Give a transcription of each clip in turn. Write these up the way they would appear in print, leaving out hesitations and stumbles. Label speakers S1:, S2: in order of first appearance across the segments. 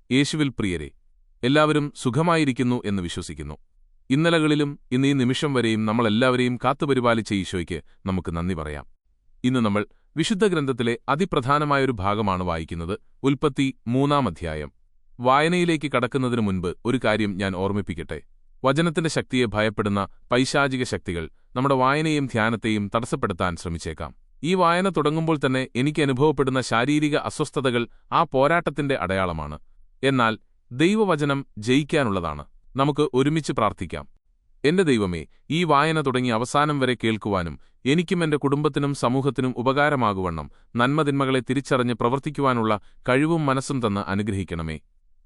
S1: യേശുവിൽ പ്രിയരെ, എല്ലാവരും സുഖമായിരിക്കുന്നു എന്ന് വിശ്വസിക്കുന്നു. ഇന്നലകളിലും ഇന്ന് ഈ നിമിഷം വരെയും നമ്മളെല്ലാവരെയും കാത്തുപരിപാലിച്ച ഈശോയ്ക്ക് നമുക്ക് നന്ദി പറയാം. ഇന്ന് നമ്മൾ വിശുദ്ധ ഗ്രന്ഥത്തിലെ അതിപ്രധാനമായൊരു ഭാഗമാണ് വായിക്കുന്നത്. ഉൽപ്പത്തി 3-ാം അധ്യായം. വായനയിലേക്ക് കടക്കുന്നതിനു മുൻപ് ഒരു കാര്യം ഞാൻ ഓർമ്മിപ്പിക്കട്ടെ. വചനത്തിന്റെ ശക്തിയെ ഭയപ്പെടുന്ന പൈശാചിക ശക്തികൾ നമ്മുടെ വായനയും ധ്യാനത്തെയും തടസ്സപ്പെടുത്താൻ ശ്രമിച്ചേക്കാം. ഈ വായന തുടങ്ങുമ്പോൾ തന്നെ എനിക്ക് അനുഭവപ്പെടുന്ന ശാരീരിക അസ്വസ്ഥതകൾ ആ പോരാട്ടത്തിന്റെ അടയാളമാണ്. എന്നാൽ ദൈവവചനം ജയിക്കാനുള്ളതാണ്. നമുക്ക് ഒരുമിച്ച് പ്രാർത്ഥിക്കാം. എന്റെ ദൈവമേ, ഈ വായന തുടങ്ങി അവസാനം വരെ കേൾക്കുവാനും എനിക്കും എന്റെ കുടുംബത്തിനും സമൂഹത്തിനും ഉപകാരമാകുവണ്ണം നന്മതിന്മകളെ തിരിച്ചറിഞ്ഞ് പ്രവർത്തിക്കുവാനുള്ള കഴിവും മനസ്സും തന്ന് അനുഗ്രഹിക്കണമേ.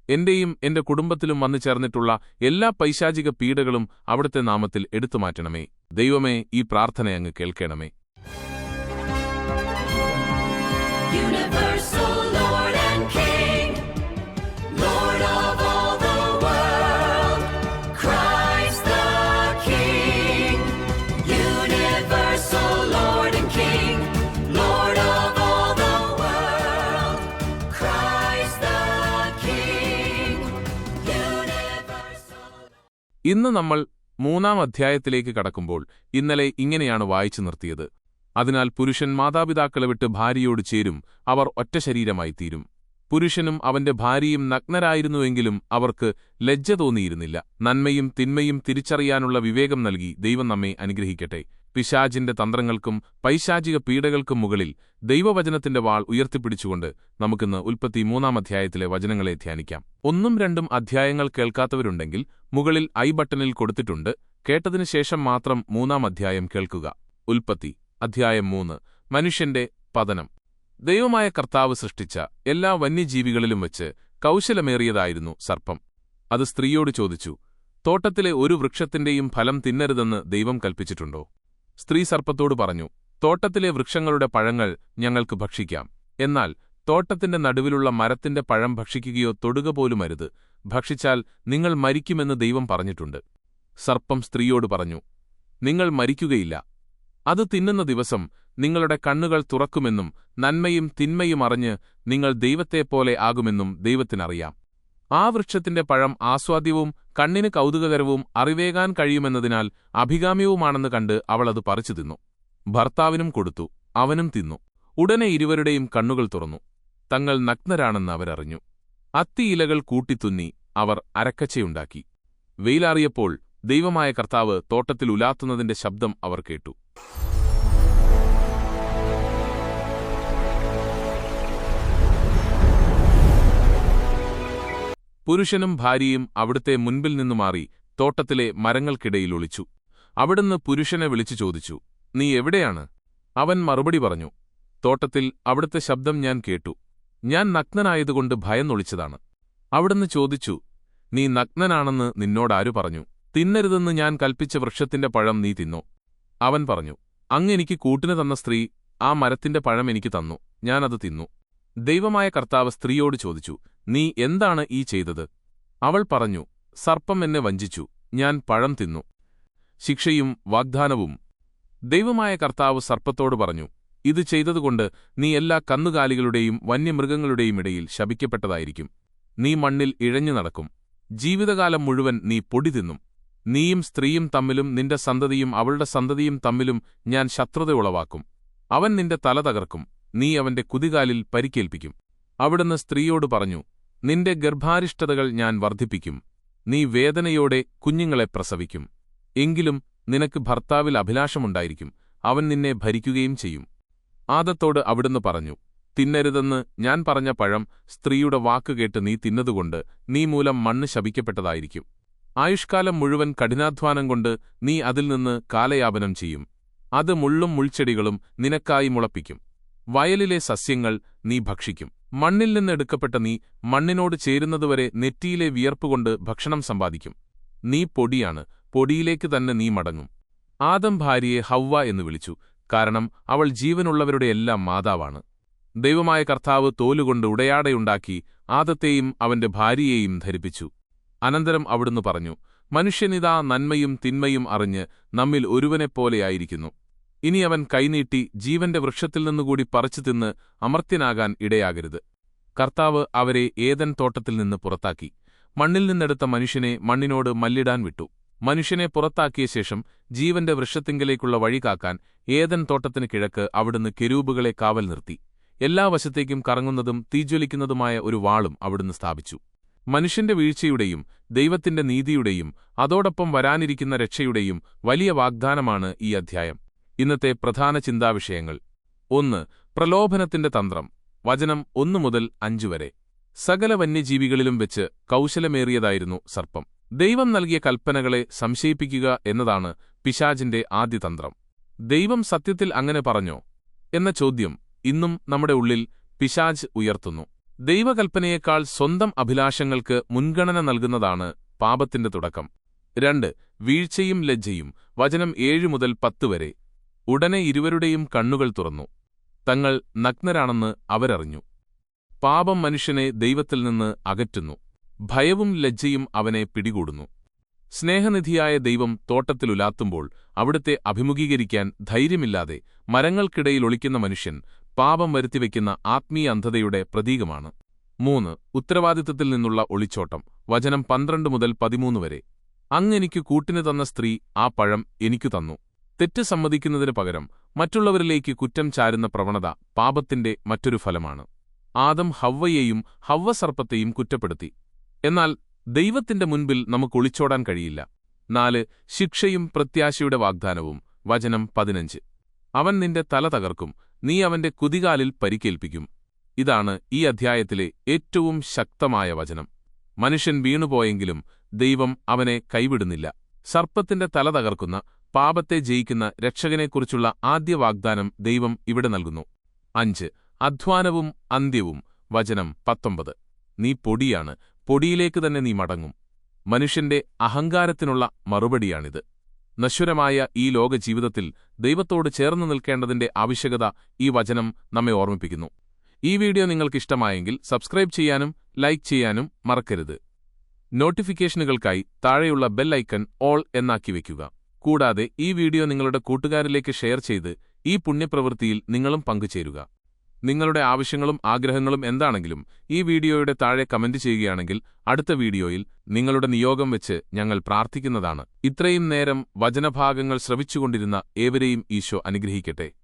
S1: എന്റെയും എന്റെ കുടുംബത്തിലും വന്നു ചേർന്നിട്ടുള്ള എല്ലാ പൈശാചിക പീഡകളും അവിടുത്തെ നാമത്തിൽ എടുത്തുമാറ്റണമേ. ദൈവമേ, ഈ പ്രാർത്ഥന അങ്ങ് കേൾക്കണമേ.
S2: Universal Lord and King, Lord of all the world, Christ the King. Universal Lord and King, Lord of all the world, Christ the King. Universal.
S1: ഇന്ന് നമ്മൾ 3-ാം അധ്യായത്തിലേക്ക് കടക്കുമ്പോൾ ഇന്നലെ ഇങ്ങനെയാണ് വായിച്ചു നിർത്തിയത്. അതിനാൽ പുരുഷൻ മാതാപിതാക്കളെ വിട്ട് ഭാര്യയോട് ചേരും, അവർ ഒറ്റ ശരീരമായി തീരും. പുരുഷനും അവന്റെ ഭാര്യയും നഗ്നരായിരുന്നുവെങ്കിലും അവർക്ക് ലജ്ജ തോന്നിയിരുന്നില്ല. നന്മയും തിന്മയും തിരിച്ചറിയാനുള്ള വിവേകം നൽകി ദൈവം നമ്മെ അനുഗ്രഹിക്കട്ടെ. പിശാചിന്റെ തന്ത്രങ്ങൾക്കും പൈശാചിക പീഡകൾക്കും മുകളിൽ ദൈവവചനത്തിന്റെ വാൾ ഉയർത്തിപ്പിടിച്ചുകൊണ്ട് നമുക്കിന്ന് ഉൽപ്പത്തി 3-ാം അധ്യായത്തിലെ വചനങ്ങളെ ധ്യാനിക്കാം. 1-2 അധ്യായങ്ങൾ കേൾക്കാത്തവരുണ്ടെങ്കിൽ മുകളിൽ ഐ ബട്ടണിൽ കൊടുത്തിട്ടുണ്ട്. കേട്ടതിനു ശേഷം മാത്രം 3-ാം അധ്യായം കേൾക്കുക. ഉൽപ്പത്തി അധ്യായം 3. മനുഷ്യന്റെ പതനം. ദൈവമായ കർത്താവ് സൃഷ്ടിച്ച എല്ലാ വന്യജീവികളിലും വച്ച് കൗശലമേറിയതായിരുന്നു സർപ്പം. അത് സ്ത്രീയോട് ചോദിച്ചു, തോട്ടത്തിലെ ഒരു വൃക്ഷത്തിന്റെയും ഫലം തിന്നരുതെന്ന് ദൈവം കൽപ്പിച്ചിട്ടുണ്ടോ? സ്ത്രീ സർപ്പത്തോട് പറഞ്ഞു, തോട്ടത്തിലെ വൃക്ഷങ്ങളുടെ പഴങ്ങൾ ഞങ്ങൾക്ക് ഭക്ഷിക്കാം. എന്നാൽ തോട്ടത്തിന്റെ നടുവിലുള്ള മരത്തിന്റെ പഴം ഭക്ഷിക്കുകയോ തൊടുക പോലുമരുത്. ഭക്ഷിച്ചാൽ നിങ്ങൾ മരിക്കുമെന്ന് ദൈവം പറഞ്ഞിട്ടുണ്ട്. സർപ്പം സ്ത്രീയോട് പറഞ്ഞു, നിങ്ങൾ മരിക്കുകയില്ല. അത് തിന്നുന്ന ദിവസം നിങ്ങളുടെ കണ്ണുകൾ തുറക്കുമെന്നും നന്മയും തിന്മയും അറിഞ്ഞ് നിങ്ങൾ ദൈവത്തെപ്പോലെ ആകുമെന്നും ദൈവത്തിനറിയാം. ആ വൃക്ഷത്തിന്റെ പഴം ആസ്വാദ്യവും കണ്ണിന് കൗതുകകരവും അറിവേകാൻ കഴിയുമെന്നതിനാൽ അഭികാമ്യവുമാണെന്ന് കണ്ട് അവൾ അത് പറിച്ചു തിന്നു. ഭർത്താവിനും കൊടുത്തു, അവനും തിന്നു. ഉടനെ ഇരുവരുടെയും കണ്ണുകൾ തുറന്നു. തങ്ങൾ നഗ്നരാണെന്ന് അവരറിഞ്ഞു. അത്തിയിലകൾ കൂട്ടിത്തുന്നി അവർ അരക്കച്ചയുണ്ടാക്കി. വെയിലാറിയപ്പോൾ ദൈവമായ കർത്താവ് തോട്ടത്തിൽ ഉലാത്തുന്നതിന്റെ ശബ്ദം അവർ കേട്ടു. പുരുഷനും ഭാര്യയും അവിടുത്തെ മുൻപിൽ നിന്നു മാറി തോട്ടത്തിലെ മരങ്ങൾക്കിടയിൽ ഒളിച്ചു. അവിടുന്ന് പുരുഷനെ വിളിച്ചു ചോദിച്ചു, നീ എവിടെയാണ്? അവൻ മറുപടി പറഞ്ഞു, തോട്ടത്തിൽ അവിടുത്തെ ശബ്ദം ഞാൻ കേട്ടു. ഞാൻ നഗ്നനായതുകൊണ്ട് ഭയന്നൊളിച്ചതാണ്. അവിടുന്ന് ചോദിച്ചു, നീ നഗ്നനാണെന്ന് നിന്നോടാരു പറഞ്ഞു? തിന്നരുതെന്ന് ഞാൻ കൽപ്പിച്ച വൃക്ഷത്തിന്റെ പഴം നീ തിന്നോ? അവൻ പറഞ്ഞു, അങ്ങ് എനിക്ക് കൂട്ടിന് തന്ന സ്ത്രീ ആ മരത്തിന്റെ പഴം എനിക്ക് തന്നു, ഞാനത് തിന്നു. ദൈവമായ കർത്താവ് സ്ത്രീയോട് ചോദിച്ചു, നീ എന്താണ് ഈ ചെയ്തത്? അവൾ പറഞ്ഞു, സർപ്പം എന്നെ വഞ്ചിച്ചു, ഞാൻ പഴം തിന്നു. ശിക്ഷയും വാഗ്ദാനവും. ദൈവമായ കർത്താവ് സർപ്പത്തോട് പറഞ്ഞു, ഇത് ചെയ്തതുകൊണ്ട് നീ എല്ലാ കന്നുകാലികളുടെയും വന്യമൃഗങ്ങളുടെയും ഇടയിൽ ശപിക്കപ്പെട്ടതായിരിക്കും. നീ മണ്ണിൽ ഇഴഞ്ഞു നടക്കും. ജീവിതകാലം മുഴുവൻ നീ പൊടി തിന്നും. നീയും സ്ത്രീയും തമ്മിലും നിന്റെ സന്തതിയും അവളുടെ സന്തതിയും തമ്മിലും ഞാൻ ശത്രുത ഉളവാക്കും. അവൻ നിന്റെ തല തകർക്കും, നീ അവന്റെ കുതികാലിൽ പരിക്കേൽപ്പിക്കും. അവിടുന്ന് സ്ത്രീയോട് പറഞ്ഞു, നിന്റെ ഗർഭാരിഷ്ടതകൾ ഞാൻ വർദ്ധിപ്പിക്കും. നീ വേദനയോടെ കുഞ്ഞുങ്ങളെ പ്രസവിക്കും. എങ്കിലും നിനക്ക് ഭർത്താവിൽ അഭിലാഷമുണ്ടായിരിക്കും, അവൻ നിന്നെ ഭരിക്കുകയും ചെയ്യും. ആദത്തോട് അവിടുന്ന് പറഞ്ഞു, തിന്നരുതെന്ന് ഞാൻ പറഞ്ഞ പഴം സ്ത്രീയുടെ വാക്കുകേട്ട് നീ തിന്നതുകൊണ്ട് നീ മൂലം മണ്ണ് ശപിക്കപ്പെട്ടതായിരിക്കും. ആയുഷ്കാലം മുഴുവൻ കഠിനാധ്വാനം കൊണ്ട് നീ അതിൽ നിന്ന് കാലയാപനം ചെയ്യും. അത് മുള്ളും മുൾച്ചെടികളും നിനക്കായി മുളപ്പിക്കും. വയലിലെ സസ്യങ്ങൾ നീ ഭക്ഷിക്കും. മണ്ണിൽ നിന്നെടുക്കപ്പെട്ട നീ മണ്ണിനോട് ചേരുന്നതുവരെ നെറ്റിയിലെ വിയർപ്പുകൊണ്ട് ഭക്ഷണം സമ്പാദിക്കും. നീ പൊടിയാണ്, പൊടിയിലേക്ക് തന്നെ നീ മടങ്ങും. ആദം ഭാര്യയെ ഹവ്വ എന്ന് വിളിച്ചു, കാരണം അവൾ ജീവനുള്ളവരുടെയെല്ലാം മാതാവാണ്. ദൈവമായ കർത്താവ് തോലുകൊണ്ട് ഉടയാടയുണ്ടാക്കി ആദത്തെയും അവന്റെ ഭാര്യയെയും ധരിപ്പിച്ചു. അനന്തരം അവിടുന്ന് പറഞ്ഞു, മനുഷ്യനിതാ നന്മയും തിന്മയും അറിഞ്ഞ് നമ്മിൽ ഒരുവനെപ്പോലെയായിരിക്കുന്നു. ഇനി അവൻ കൈനീട്ടി ജീവന്റെ വൃക്ഷത്തിൽ നിന്നുകൂടി പറിച്ചു തിന്ന് അമർത്യനാകാൻ ഇടയാകരുത്. കർത്താവ് അവരെ ഏദൻ തോട്ടത്തിൽ നിന്ന് പുറത്താക്കി. മണ്ണിൽ നിന്നെടുത്ത മനുഷ്യനെ മണ്ണിനോട് മല്ലിടാൻ വിട്ടു. മനുഷ്യനെ പുറത്താക്കിയ ശേഷം ജീവന്റെ വൃക്ഷത്തിങ്കലേക്കുള്ള വഴി കാക്കാൻ ഏദൻ തോട്ടത്തിന് കിഴക്ക് അവിടുന്ന് കെരൂബുകളെ കാവൽ നിർത്തി. എല്ലാ വശത്തേക്കും കറങ്ങുന്നതും തീജ്വലിക്കുന്നതുമായ ഒരു വാളും അവിടുന്ന് സ്ഥാപിച്ചു. മനുഷ്യന്റെ വീഴ്ചയുടെയും ദൈവത്തിന്റെ നീതിയുടെയും അതോടൊപ്പം വരാനിരിക്കുന്ന രക്ഷയുടെയും വലിയ വാഗ്ദാനമാണ് ഈ അധ്യായം. ഇന്നത്തെ പ്രധാന ചിന്താവിഷയങ്ങൾ: 1. പ്രലോഭനത്തിന്റെ തന്ത്രം. വചനം 1 മുതൽ 5 വരെ. സകല വന്യജീവികളിലും വെച്ച് കൗശലമേറിയതായിരുന്നു സർപ്പം. ദൈവം നൽകിയ കൽപ്പനകളെ സംശയിപ്പിക്കുക എന്നതാണ് പിശാചിന്റെ ആദ്യ തന്ത്രം. ദൈവം സത്യത്തിൽ അങ്ങനെ പറഞ്ഞോ എന്ന ചോദ്യം ഇന്നും നമ്മുടെ ഉള്ളിൽ പിശാച് ഉയർത്തുന്നു. ദൈവകൽപ്പനയേക്കാൾ സ്വന്തം അഭിലാഷങ്ങൾക്ക് മുൻഗണന നൽകുന്നതാണ് പാപത്തിന്റെ തുടക്കം. 2. വീഴ്ചയും ലജ്ജയും. വചനം 7 മുതൽ 10 വരെ. ഉടനെ ഇരുവരുടെയും കണ്ണുകൾ തുറന്നു. തങ്ങൾ നഗ്നരാണെന്ന് അവരറിഞ്ഞു. പാപം മനുഷ്യനെ ദൈവത്തിൽ നിന്ന് അകറ്റുന്നു. ഭയവും ലജ്ജയും അവനെ പിടികൂടുന്നു. സ്നേഹനിധിയായ ദൈവം തോട്ടത്തിലുലാത്തുമ്പോൾ അവിടുത്തെ അഭിമുഖീകരിക്കാൻ ധൈര്യമില്ലാതെ മരങ്ങൾക്കിടയിൽ ഒളിക്കുന്ന മനുഷ്യൻ പാപം വരുത്തിവെക്കുന്ന ആത്മീയ അന്ധതയുടെ പ്രതീകമാണ്. 3. ഉത്തരവാദിത്തത്തിൽ നിന്നുള്ള ഒളിച്ചോട്ടം. വചനം 12 മുതൽ 13 വരെ. അങ്ങെനിക്കു കൂട്ടിനു തന്ന സ്ത്രീ ആ പഴം എനിക്കു തന്നു. തെറ്റ് സമ്മതിക്കുന്നതിനു പകരം മറ്റുള്ളവരിലേക്ക് കുറ്റം ചാരുന്ന പ്രവണത പാപത്തിന്റെ മറ്റൊരു ഫലമാണ്. ആദം ഹവ്വയെയും ഹവ്വ സർപ്പത്തെയും കുറ്റപ്പെടുത്തി. എന്നാൽ ദൈവത്തിന്റെ മുൻപിൽ നമുക്ക് ഒളിച്ചോടാൻ കഴിയില്ല. 4. ശിക്ഷയും പ്രത്യാശയുടെ വാഗ്ദാനവും. വചനം 15. അവൻ നിന്റെ തല തകർക്കും, നീ അവന്റെ കുതികാലിൽ പരിക്കേൽപ്പിക്കും. ഇതാണ് ഈ അധ്യായത്തിലെ ഏറ്റവും ശക്തമായ വചനം. മനുഷ്യൻ വീണുപോയെങ്കിലും ദൈവം അവനെ കൈവിടുന്നില്ല. സർപ്പത്തിന്റെ തല തകർക്കുന്ന, പാപത്തെ ജയിക്കുന്ന രക്ഷകനെക്കുറിച്ചുള്ള ആദ്യ വാഗ്ദാനം ദൈവം ഇവിടെ നൽകുന്നു. 5. അധ്വാനവും അന്ത്യവും. വചനം 19. നീ പൊടിയാണ്, പൊടിയിലേക്ക് തന്നെ നീ മടങ്ങും. മനുഷ്യന്റെ അഹങ്കാരത്തിനുള്ള മറുപടിയാണിത്. നശ്വരമായ ഈ ലോകജീവിതത്തിൽ ദൈവത്തോട് ചേർന്നു നിൽക്കേണ്ടതിന്റെ ആവശ്യകത ഈ വചനം നമ്മെ ഓർമ്മിപ്പിക്കുന്നു. ഈ വീഡിയോ നിങ്ങൾക്കിഷ്ടമായെങ്കിൽ സബ്സ്ക്രൈബ് ചെയ്യാനും ലൈക്ക് ചെയ്യാനും മറക്കരുത്. നോട്ടിഫിക്കേഷനുകൾക്കായി താഴെയുള്ള ബെൽ ഐക്കൺ ഓൾ എന്നാക്കി വയ്ക്കുക. കൂടാതെ ഈ വീഡിയോ നിങ്ങളുടെ കൂട്ടുകാരിലേക്ക് ഷെയർ ചെയ്ത് ഈ പുണ്യപ്രവൃത്തിയിൽ നിങ്ങളും പങ്കുചേരുക. നിങ്ങളുടെ ആവശ്യങ്ങളും ആഗ്രഹങ്ങളും എന്താണെങ്കിലും ഈ വീഡിയോയുടെ താഴെ കമന്റ് ചെയ്യുകയാണെങ്കിൽ അടുത്ത വീഡിയോയിൽ നിങ്ങളുടെ നിയോഗം വെച്ച് ഞങ്ങൾ പ്രാർത്ഥിക്കുന്നതാണ്. ഇത്രയും നേരം വചനഭാഗങ്ങൾ ശ്രവിച്ചുകൊണ്ടിരുന്ന ഏവരെയും ഈശോ അനുഗ്രഹിക്കട്ടെ.